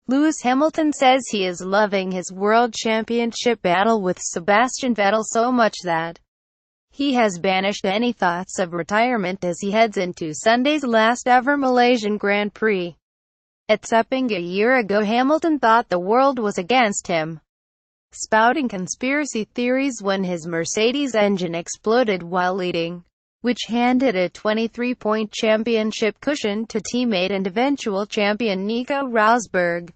Lewis Hamilton says he is loving his World Championship battle with Sebastian Vettel so much that he has banished any thoughts of retirement as he heads into Sunday's last-ever Malaysian Grand Prix. At Sepang a year ago, Hamilton thought the world was against him, spouting conspiracy theories when his Mercedes engine exploded while leading, which handed a 23-point championship cushion to teammate and eventual champion Nico Rosberg.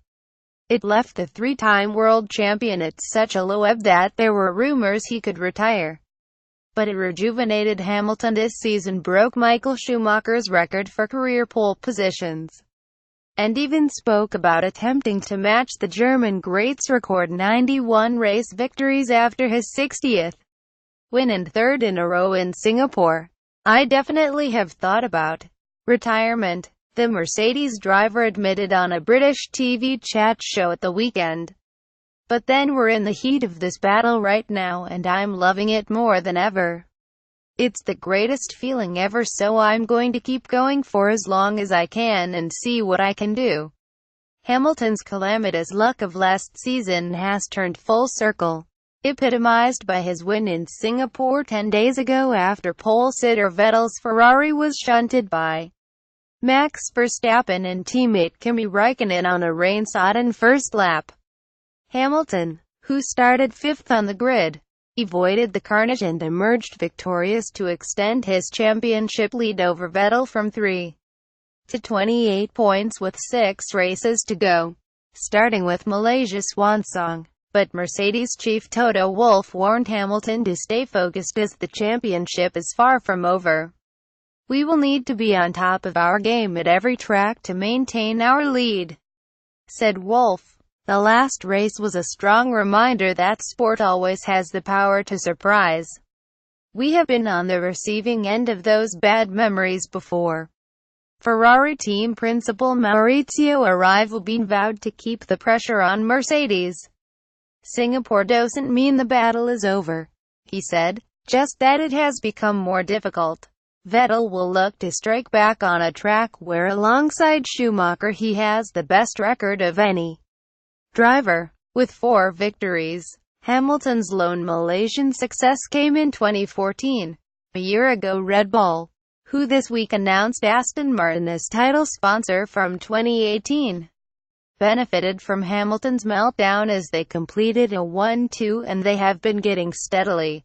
It left the three-time world champion at such a low ebb that there were rumors he could retire. But it rejuvenated Hamilton this season, broke Michael Schumacher's record for career pole positions, and even spoke about attempting to match the German great's record 91 race victories after his 60th win and third in a row in Singapore. "I definitely have thought about retirement," the Mercedes driver admitted on a British TV chat show at the weekend. "But then we're in the heat of this battle right now and I'm loving it more than ever. It's the greatest feeling ever, so I'm going to keep going for as long as I can and see what I can do." Hamilton's calamitous luck of last season has turned full circle, epitomized by his win in Singapore 10 days ago after pole-sitter Vettel's Ferrari was shunted by Max Verstappen and teammate Kimi Räikkönen on a rain-sodden first lap. Hamilton, who started fifth on the grid, avoided the carnage and emerged victorious to extend his championship lead over Vettel from 3 to 28 points with 6 races to go, starting with Malaysia's swan song. But Mercedes chief Toto Wolff warned Hamilton to stay focused as the championship is far from over. "We will need to be on top of our game at every track to maintain our lead," said Wolff. The last race was a strong reminder that sport always has the power to surprise. "We have been on the receiving end of those bad memories before." Ferrari team principal Maurizio Arrivabene vowed to keep the pressure on Mercedes. "Singapore doesn't mean the battle is over," he said, "just that it has become more difficult. Vettel will look to strike back on a track where alongside Schumacher he has the best record of any driver, with 4 victories. Hamilton's lone Malaysian success came in 2014. A year ago, Red Bull, who this week announced Aston Martin as title sponsor from 2018, benefited from Hamilton's meltdown as they completed a 1-2 and they have been getting steadily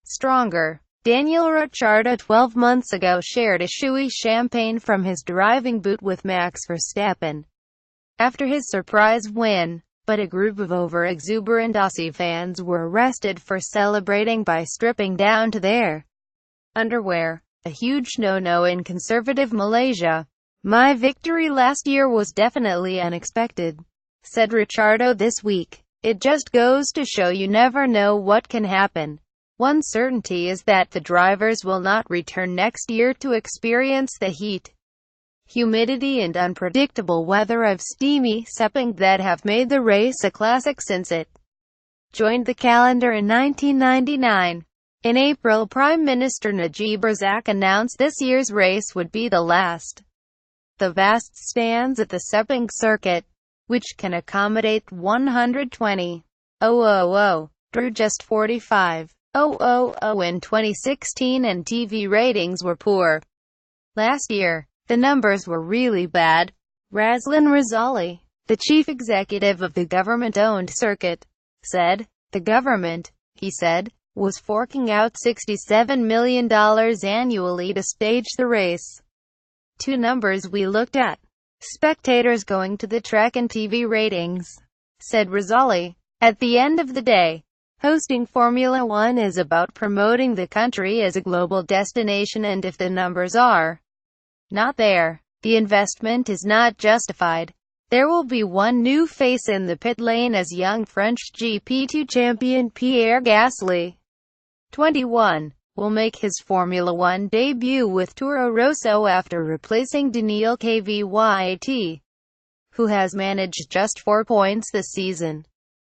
stronger. Daniel Ricciardo 12 months ago shared a chewy champagne from his driving boot with Max Verstappen after his surprise win, but a group of over-exuberant Aussie fans were arrested for celebrating by stripping down to their underwear, a huge no-no in conservative Malaysia. "My victory last year was definitely unexpected," said Ricciardo this week. "It just goes to show you never know what can happen. One certainty is that the drivers will not return next year to experience the heat, humidity and unpredictable weather of steamy Sepang that have made the race a classic since it joined the calendar in 1999. In April, Prime Minister Najib Razak announced this year's race would be the last. The vast stands at the Sepang circuit, which can accommodate 120,000, drew just 45,000 in 2016 and TV ratings were poor. Last year, the numbers were really bad. Razlan Razali, the chief executive of the government-owned circuit, said, "The government," he said, "was forking out $67 million annually to stage the race." 2 numbers we looked at: spectators going to the track and TV ratings, said Razali. "At the end of the day, hosting Formula One is about promoting the country as a global destination, and if the numbers are not there, the investment is not justified." There will be one new face in the pit lane as young French GP2 champion Pierre Gasly, 21, will make his Formula One debut with Toro Rosso after replacing Daniil Kvyat, who has managed just 4 points this season.